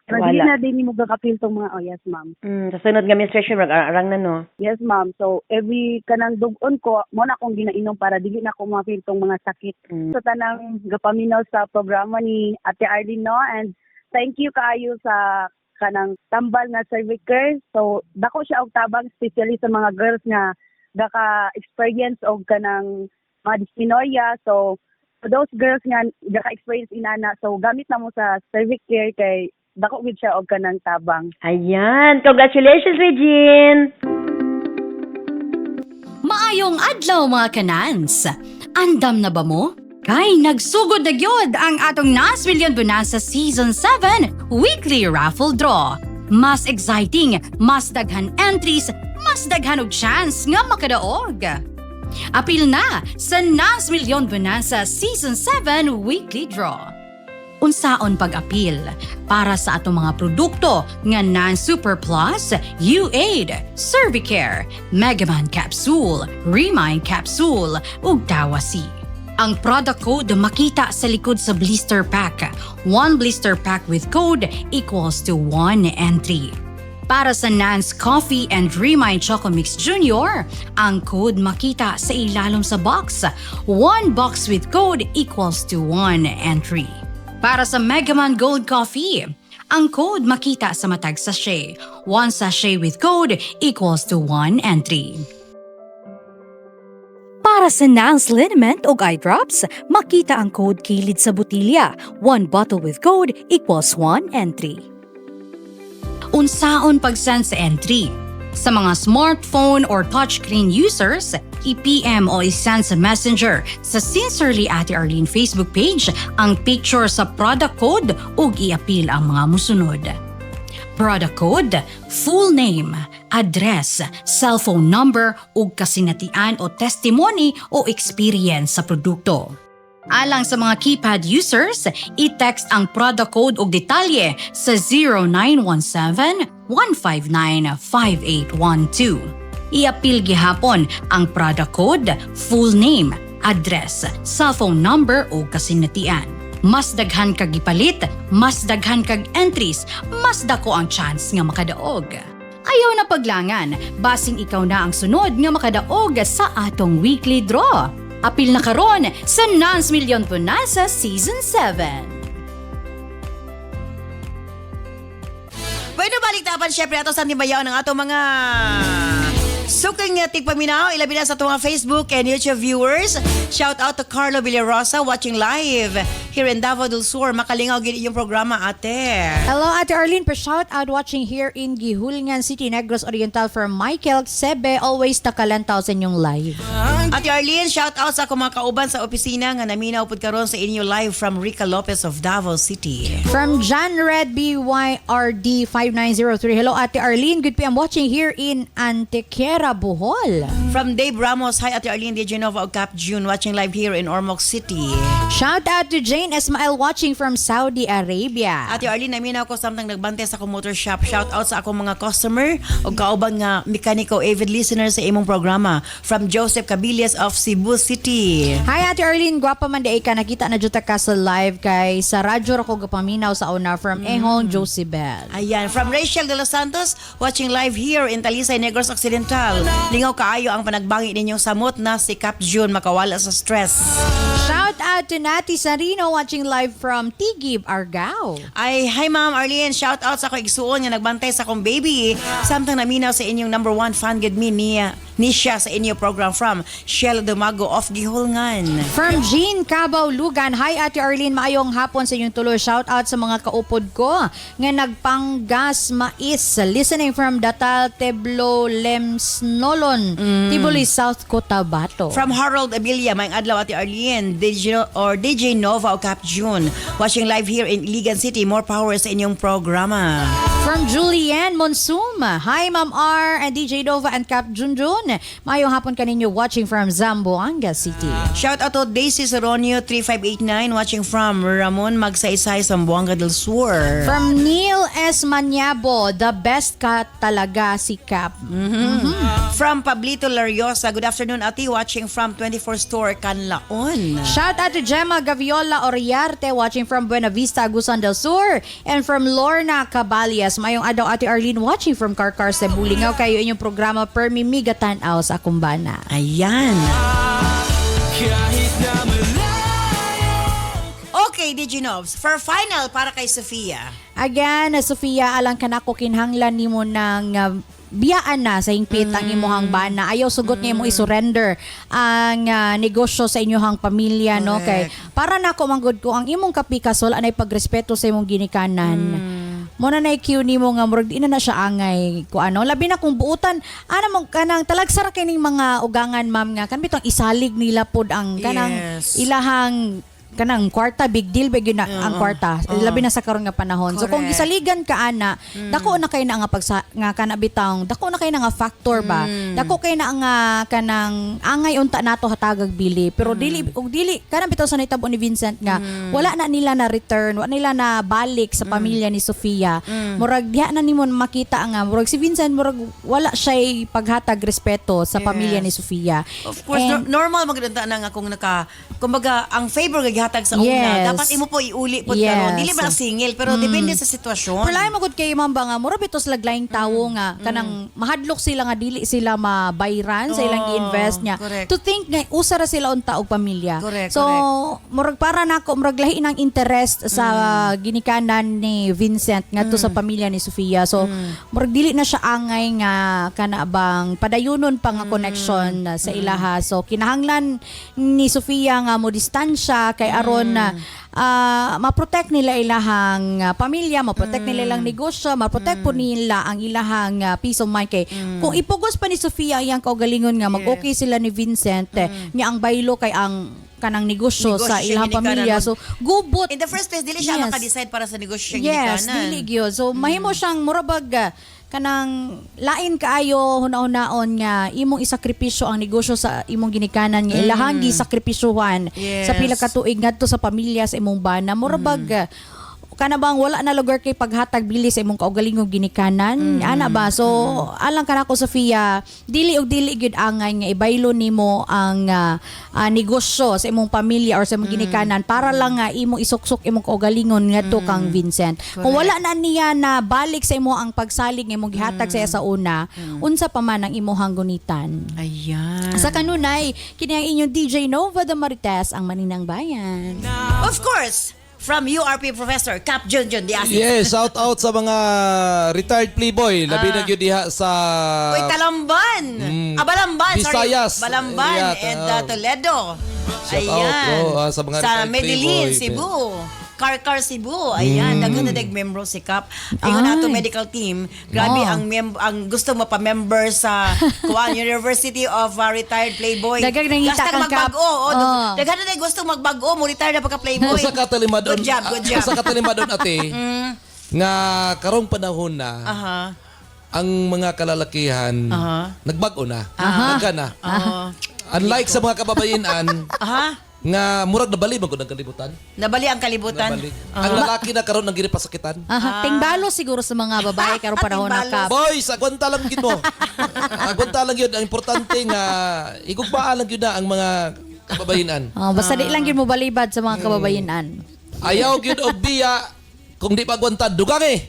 [SPEAKER 6] Hindi na din mo gakapil tong mga, yes, ma'am.
[SPEAKER 11] Sa sunod nga menstruation, arang na, no?
[SPEAKER 6] Yes, ma'am. So, every kanang dugon ko, mo na akong ginainom para dili na ako mapil tong mga sakit. So, tanang gapaminaw sa programa ni Ate Arlene, no? And thank you kaayo sa kanang tambal nga Cervicare. So, dako siya og tabang, especially sa mga girls nga gaka-experience og kanang mga dysmenorrhea. So, for those girls nga gaka-experience inana, so gamit na mo sa Cervicare kay dako gid siya og kanang tabang.
[SPEAKER 11] Ayan, congratulations, Regine.
[SPEAKER 12] Maayong adlaw mga kanans. Andam na ba mo? Kay nagsugod na gyud ang atong NAS Million Bonanza Season 7 Weekly Raffle Draw. Mas exciting, mas daghan entries, mas daghan og chance nga makadaog. Apil na sa Nas Million Bonanza Season 7 Weekly Draw. Unsaon pag-apil para sa atong mga produkto nga Nan Super Plus, U-Aid, Cervicare, Megaman Capsule, Remind Capsule ug Dawasi. Ang product code makita sa likod sa blister pack. 1 blister pack with code equals to 1 entry. Para sa Nans Coffee and Remind Choco Mix Junior, ang code makita sa ilalom sa box. 1 box with code equals to 1 entry. Para sa Megaman Gold Coffee, ang code makita sa matag sachet. 1 sachet with code equals to 1 entry. Para sa Nans Liniment o eye drops, makita ang code kilid sa botilya. 1 bottle with code equals 1 entry. Unsaon pag-send sa entry? Sa mga smartphone or touchscreen users, i-PM o i-send sa Messenger sa Sincerely Ate Arlene Facebook page ang picture sa product code ug i-apil ang mga musunod. Product code, full name, address, cellphone number ug kasinatian o testimony o experience sa produkto. Alang sa mga keypad users, i-text ang product code ug detalye sa 0917-159-5812. I-apil gihapon ang product code, full name, address, cellphone number ug kasinatian. Mas daghan kag gipalit, mas daghan kag entries, mas dako ang chance nga makadaog. Ayaw na paglangan, basing ikaw na ang sunod nga makadaog sa atong weekly draw. Apil na karon sa Nans Million Bonanza Season 7.
[SPEAKER 1] Pwede baliktapan syempre ato sa timbayaw ng atong mga suking tigpaminaw, ilabi na sa itong mga Facebook and YouTube viewers. Shout out to Carlo Villarosa watching live here in Davao del Sur. Makalingaw gini yung programa, ate.
[SPEAKER 9] Hello, Ate Arlene. Pa-shout out watching here in Gihulngan City, Negros Oriental from Michael Sebe. Always nakalantaw sa inyong live.
[SPEAKER 1] Ate Arlene, shout out sa akong mga kauban sa opisina nga naminaw pud karon sa inyo live from Rica Lopez of Davao City.
[SPEAKER 9] From John Red BYRD 5903. Hello, Ate Arlene. Good PM watching here in Antequera, Bohol.
[SPEAKER 1] From Dave Ramos, hi Ate Arlene, DJ Nova of Cap June watching live here in Ormoc City.
[SPEAKER 9] Shout out to Jane Esmael watching from Saudi Arabia.
[SPEAKER 1] Ate Arlene, naminaw ko samtang nagbante sa akong motor shop. Shout out sa akong mga customer o kauban nga mekaniko avid listener sa imong programa. From Joseph Cabilias of Cebu City.
[SPEAKER 9] Hi Ate Arlene, gwapa man day ka. Nakita na juta ka sa live kay sa radyo ako gapaminaw sa una from Ehong Josibel.
[SPEAKER 1] Ayan, from Rachel de los Santos watching live here in Talisay, Negros Occidental. Lingaw kaayo ang panagbangi ninyong samot na si Cap June makawala sa stress.
[SPEAKER 9] Shout out to Nati Sarino watching live from Tigib, Argao.
[SPEAKER 1] Ay, hi Ma'am Arlene, shout out sa akong igsuon nga nagbantay sa akong baby. Samtang naminaw sa inyong number 1 fan gid mi ni siya sa inyo program from Shell Dumago of Gihulngan.
[SPEAKER 9] From Jean Cabao, Lugan. Hi Ate Arlene, maayong hapon sa inyong tuloy. Shout out sa mga kaupod ko nga nagpanggas mais. Listening from Datal, Teblo, Lemsnolon, Tibuli, South Cotabato.
[SPEAKER 1] From Harold Abilia, may adlaw Ate Arlene, DJ Nova o Cap June. Watching live here in Iligan City. More power sa inyong programa.
[SPEAKER 9] From Julianne Monsum. Hi Ma'am R and DJ Nova and Cap Junjun. Mayong hapon kaninyo watching from Zamboanga City.
[SPEAKER 1] Shout out to Daisy Soronio 3589 watching from Ramon Magsaysay, Zamboanga del Sur.
[SPEAKER 9] From Neil S. Manyabo, the best ka talaga si Cap.
[SPEAKER 1] From Pablito Lariosa, good afternoon Ati, watching from 24 Store, Canlaon.
[SPEAKER 9] Shout out to Gemma Gaviola Oriarte watching from Buena Vista, Agusan del Sur. And from Lorna Cabalias, mayong adlaw Ate Arlene watching from Karkar, Cebu. Lingaw kayo inyong programa Permi Migatan Aos Akumbana.
[SPEAKER 1] Ayan. Okay, DJ Novs, for final para kay Sofia.
[SPEAKER 9] Again, Sofia, alang ka na ko kinhanglan ni mo ng biyaan na sa hingpit ang imuhang bana. Ayaw sugot niya mo i-surrender ang negosyo sa inyong pamilya. No? Kay, para na ko manggod ko, ang imong kapikasol anay pagrespeto sa imong ginikanan. Muna na i-cue ni mo nga murag di na siya angay ko ano. Labi na kung buutan, ano mo kanang talagsara kining mga ugangan ma'am nga kan bitong isalig nila pod ang kanang ilahang kanang kwarta big deal big yun na ang kwarta labi na sa karon nga panahon. So kung
[SPEAKER 1] Correct.
[SPEAKER 9] gisaligan ka ana, dako na kay na nga nga kanabitaw, dako na kay na nga factor ba. Dako kay na nga kanang angay unta nato hatagag bili, pero dili kanang bitaw sa nahitabo ni Vincent nga wala na nila na return, wala nila na balik sa pamilya ni Sofia. Murag diha na nimo makita nga murag si Vincent murag wala siya paghatag respeto sa pamilya ni Sofia.
[SPEAKER 1] Of course,
[SPEAKER 9] And-
[SPEAKER 1] normal magdanta na nga kung kumbaga, ang favor gagihatag sa una,
[SPEAKER 9] Yes.
[SPEAKER 1] dapat imo po iuli po
[SPEAKER 9] Yes.
[SPEAKER 1] karon. Dili ba singil, pero depende sa sitwasyon.
[SPEAKER 9] Pero lain magud kay ma'am ba nga mura bitos laglaing tawo nga kanang mahadlok sila nga dili sila mabayran sa ilang gi-invest niya.
[SPEAKER 1] Correct.
[SPEAKER 9] To think nga usa ra sila unta og pamilya.
[SPEAKER 1] Correct,
[SPEAKER 9] So murag para nako murag lahi ng interest sa ginikanan ni Vincent ngadto sa pamilya ni Sofia. So murag dili na siya angay nga kana bang padayunon pa nga connection sa ilaha. So kinahanglan ni Sofia nga mo distansya kay aron na ma-protect nila ilahang pamilya, ma-protect nila ilang negosyo, ma-protect po nila ang ilahang peace of mind kay kung ipugos pa ni Sofia iyang kaugalingon nga mag-okay sila ni Vincent niya ang baylo kay ang kanang negosyo sa
[SPEAKER 1] Negosyo
[SPEAKER 9] ilang
[SPEAKER 1] siya
[SPEAKER 9] pamilya.
[SPEAKER 1] ginikanan.
[SPEAKER 9] So gubot
[SPEAKER 1] In the first place, dili siya
[SPEAKER 9] Yes.
[SPEAKER 1] maka-decide para sa negosyo siyang
[SPEAKER 9] yes,
[SPEAKER 1] ginikanan.
[SPEAKER 9] dili gyud. So mahimo siyang murabag kanang lain kaayo hunaon-naon nga imong isakripisyo ang negosyo sa imong ginikanan nga ilahang gisakripisyuhan
[SPEAKER 1] Yes.
[SPEAKER 9] sa pila ka tuig ngadto sa pamilya sa imong bana murabag kana bang wala na lugar kay paghatag bili sa imong kaugalingong ginikanan ana ba so alang kanako Sofia dili gyud angay nga ibaylo nimo ang negosyo sa imong pamilya or sa imong ginikanan para lang nga imo isuksok imong kaugalingon ngadto kang Vincent. Kung wala na niya na balik sa imo ang pagsalig nga imong gihatag sa una, unsa pa man ang imong gunitan.
[SPEAKER 1] Ayan.
[SPEAKER 9] Sa kanunay, kini ang inyong DJ Nova de Marites ang Maninang Bayan.
[SPEAKER 1] Of course, from URP Professor Cap Junjun Diaz.
[SPEAKER 10] Yes, shout out sa mga retired playboy. Labi na gyud diha sa
[SPEAKER 1] Uy, Talamban. Balamban,
[SPEAKER 10] Visayas.
[SPEAKER 1] sorry. Balamban
[SPEAKER 10] Yeah,
[SPEAKER 1] and Toledo.
[SPEAKER 10] Shout out, sa mga retired
[SPEAKER 1] Medellin,
[SPEAKER 10] playboy.
[SPEAKER 1] Cebu. Karkar Cebu. Ayan, daghan na meg-member si Cap. Ingon nato medical team. Grabe ang gusto mapa-member sa Kuan University of Retired Playboy.
[SPEAKER 9] Daghang nangita
[SPEAKER 1] Basta
[SPEAKER 9] kang Cap.
[SPEAKER 1] magbago.
[SPEAKER 9] Oh.
[SPEAKER 1] Daghan na gusto magbago mo retire na pagka-playboy.
[SPEAKER 10] Usa ka talimadon.
[SPEAKER 1] Good job, good job.
[SPEAKER 10] Usa ka talimadon ate. Nga karong panahon na
[SPEAKER 1] Aha.
[SPEAKER 10] ang mga kalalakihan nagbago na. Nagka na.
[SPEAKER 1] Aha.
[SPEAKER 10] Unlike sa mga kababayenan
[SPEAKER 1] Aha.
[SPEAKER 10] nga murag nabali man gud ang kalibutan.
[SPEAKER 1] Nabali ang kalibutan.
[SPEAKER 10] Nabali. Ang lalaki na karon nang ginipasakitan.
[SPEAKER 9] Tingbalo siguro sa mga babae karong panahon na Cap.
[SPEAKER 10] Boys, agwanta lang gid mo. Agwanta lang yun. Ang importante nga igugmaan lang yun na ang mga kababayenan.
[SPEAKER 9] Basta di lang yun mo balibad sa mga kababayenan.
[SPEAKER 10] Ayaw yun og biya kung di pa agwanta dugang eh.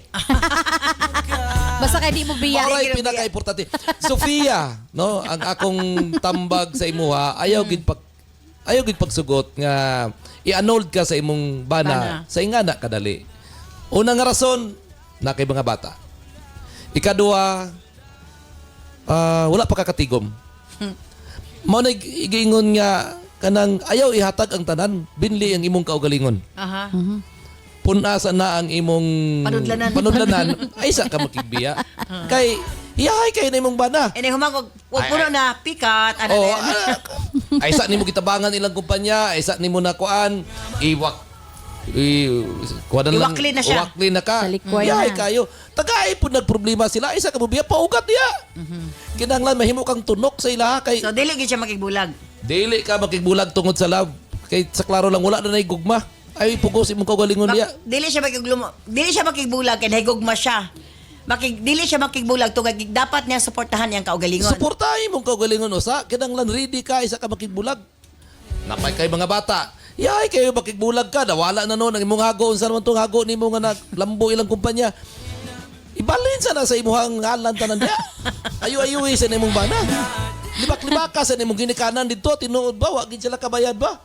[SPEAKER 9] Basta kay di mo biya.
[SPEAKER 10] Alright, pinaka-importante. Sofia, no, ang akong tambag sa imuha, ayaw gid pagsugot nga i-annulled ka sa imong bana sa ingana kadali. Una nga rason, na kay mga bata. Ikaduha, wala pa kakatigom. Mao na igingon nga kanang ayaw ihatag ang tanan, binli ang imong kaugalingon.
[SPEAKER 1] Aha.
[SPEAKER 10] Punasan na ang imong panudlanan ay sa ka makigbiya. Kay iyahay kay na imong bana.
[SPEAKER 1] Ene humag wag puno na pikat ano
[SPEAKER 10] Oh,
[SPEAKER 1] na yan.
[SPEAKER 10] ay sa nimo gitabangan ilang kumpanya, ay sa nimo na kuan
[SPEAKER 1] Iwakli na siya.
[SPEAKER 10] Iwakli na ka.
[SPEAKER 9] Sa likway
[SPEAKER 10] Iyahay
[SPEAKER 9] na.
[SPEAKER 10] kayo. Tagay po nagproblema sila, ay sa kabubiya paugat niya. Kinahanglan mahimo kang tunok sa ila kay
[SPEAKER 1] So dili gyud siya makigbulag.
[SPEAKER 10] dili ka makigbulag tungod sa love. Kay sa klaro lang wala na naigugma. Ay pugos imong kaugalingon niya.
[SPEAKER 1] Dili siya makigbulag kay higugma siya. Dili siya makigbulag tungod dapat niya suportahan niyang kaugalingon.
[SPEAKER 10] Suportahin mong kaugalingon usa, kinahanglan ready ka isa ka makigbulag. Napay kay mga bata. Yay kayo makigbulag ka, nawala na noon ang imong hago unsa naman tong hago nimo nga naglambo ilang kumpanya. Ibalin sana sa imong ngalan tanan dia. Ayu-ayu sa imong bana. Libak-libak ka sa imong ginikanan dito, tinuod ba wa gid sila kabayad ba?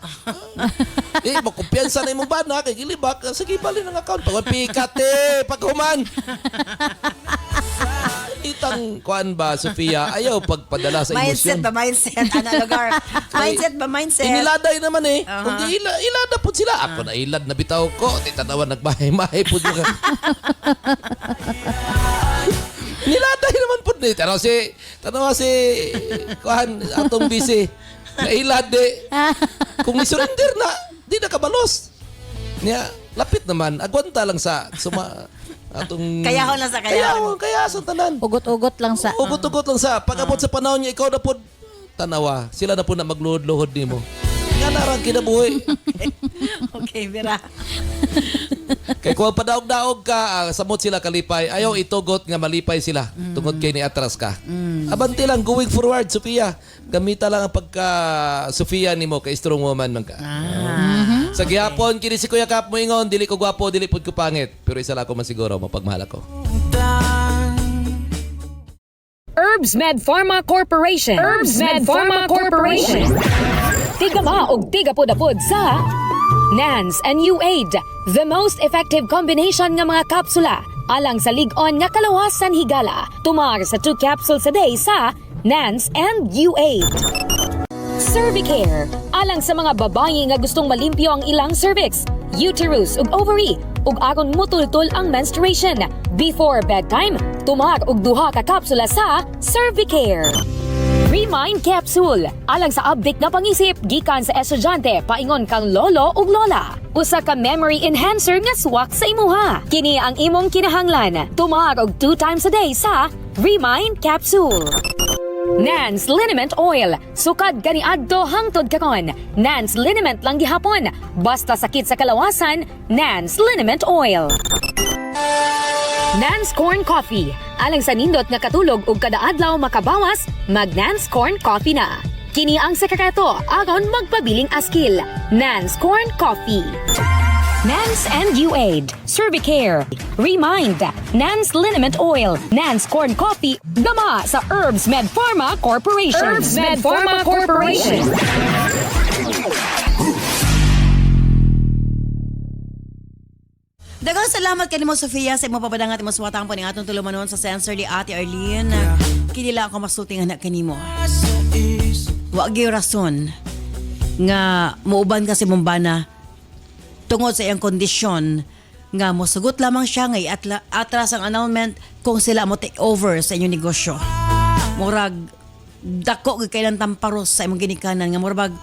[SPEAKER 10] Makumpiyansa na imong bana kay gilibak, sige balin ang account pagpikat paghuman. Itang kuan ba Sofia, ayaw pagpadala sa emosyon.
[SPEAKER 1] Mindset ano lugar. Mindset.
[SPEAKER 10] Iniladay naman eh. Kung di ilada po sila. Ako na ilad na bitaw ko. Titanawan nagmahay-mahay po dyan. Niladay naman po. Tanawa si kuhan atong busy. Nailad eh. Kung ni surrender na. di na kabalos. Niya, lapit naman. Agwanta lang sa atong...
[SPEAKER 1] Kayahon lang sa kayahon.
[SPEAKER 10] Kaya sa tanan.
[SPEAKER 9] Ugot-ugot lang sa...
[SPEAKER 10] Ugot-ugot lang sa pag-abot sa panahon niya, ikaw na po tanawa. Sila na po na magluhod-luhod ni mo. Nga narang kinabuhi.
[SPEAKER 1] Okay, Vera.
[SPEAKER 10] Kaya kung padaog-daog ka, samot sila kalipay, ayaw itugot nga malipay sila. Tungod kay ni atras ka. Abante lang, going forward, Sofia. Gamita lang ang pagka-Sofia ni mo, kay strong woman man ka. Sa gihapon, kini si Kuya Kap mo ingon, dili ko gwapo, dili pud ko pangit. Pero isa lang ako masiguro, mapagmahal ako.
[SPEAKER 13] Herbs Med Pharma Corporation. Herbs Med Pharma Corporation. Tigama og tigapod-apod sa NANS and UAID, the most effective combination nga mga kapsula alang sa lig-on nga kalawasan higala. Tumar sa 2 capsules a day sa NANS and UAID. Cervicare, alang sa mga babae nga gustong malimpyo ang ilang cervix, uterus ug ovary, ug aron mutultol ang menstruation. Before bedtime, tumar og 2 ka kapsula sa Cervicare. Remind Capsule, alang sa update na pangisip gikan sa estudyante paingon kang lolo ug lola. Usa ka memory enhancer nga swak sa imuha. Kini ang imong kinahanglan. Tumar og 2 times a day sa Remind Capsule. Nans Liniment Oil, sukad ganiadto hangtod karon. Nans Liniment lang gihapon. Basta sakit sa kalawasan, Nans Liniment Oil. Nans Corn Coffee, alang sa nindot nga katulog ug kada adlaw makabawas, mag Nans Corn Coffee na. Kini ang sekreto aron magpabiling askil. Nans Corn Coffee. Nans and UAID, Cervicare, Remind, Nans Liniment Oil, Nans Corn Coffee, gama sa Herbs Med Pharma Corporation. Herbs Med Pharma Corporation.
[SPEAKER 1] Daghang salamat kanimo Sofia sa imong papadangat imong suwatang po ning atong tulumanon sa sensor ni Ate Arlene. Kinila ako masulting anak kanimo. Wa gyud rason nga muuban ka si Mumbana tungod sa iyang kondisyon nga mosugot lamang siya nga atras ang annulment kung sila mo take over sa inyong negosyo. Murag dako gyud kay lang tamparos sa imong ginikanan nga murag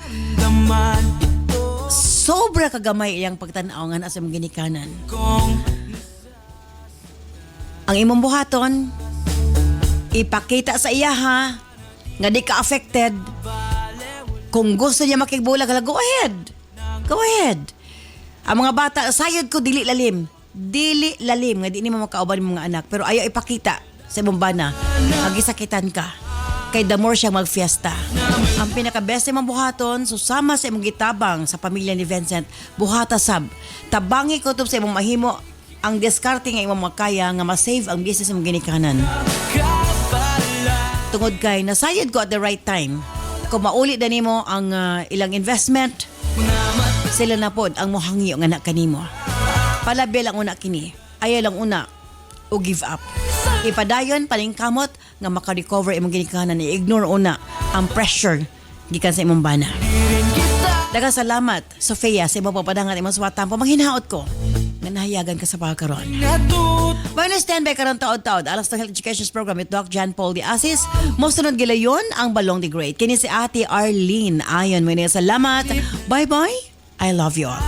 [SPEAKER 1] sobra kagamay iyang pagtan-aw nga sa imong ginikanan. Ang imong buhaton ipakita sa iya ha nga di ka affected. Kung gusto niya makigbulag, go ahead. Go ahead. Ang mga bata, sayod ko dili lalim. Dili lalim nga di ni mo makauban ng mga anak, pero ayaw ipakita sa imong bana magisakitan ka. Kay the more siyang magfiesta. Ang pinaka-best imong buhaton, susama sa imong gitabang sa pamilya ni Vincent, buhata sab. Tabangi ko sa imong mahimo ang diskarte nga imong makaya nga ma-save ang business imong ginikanan. Tungod kay nasayod ko at the right time. Kung mauli na nimo ang ilang investment, sila na pod ang mohangyo nga anak kanimo. Palabi lang una kini. Ayaw lang una o give up. Ipadayon paningkamot nga maka-recover imong ginikanan, i-ignore una ang pressure gikan sa imong bana. Daghang salamat Sofia sa imong papadangan imong suwatan pamanghinahot ko nga nahayagan ka sa pagkaron. Bueno, standby karon taod-taod alas ng Health Education Program with Doc John Paul de Asis. Mosunod gilayon ang Balong the Great. Kini si Ate Arlene. Ayon mo niya salamat. Bye-bye. I love you all.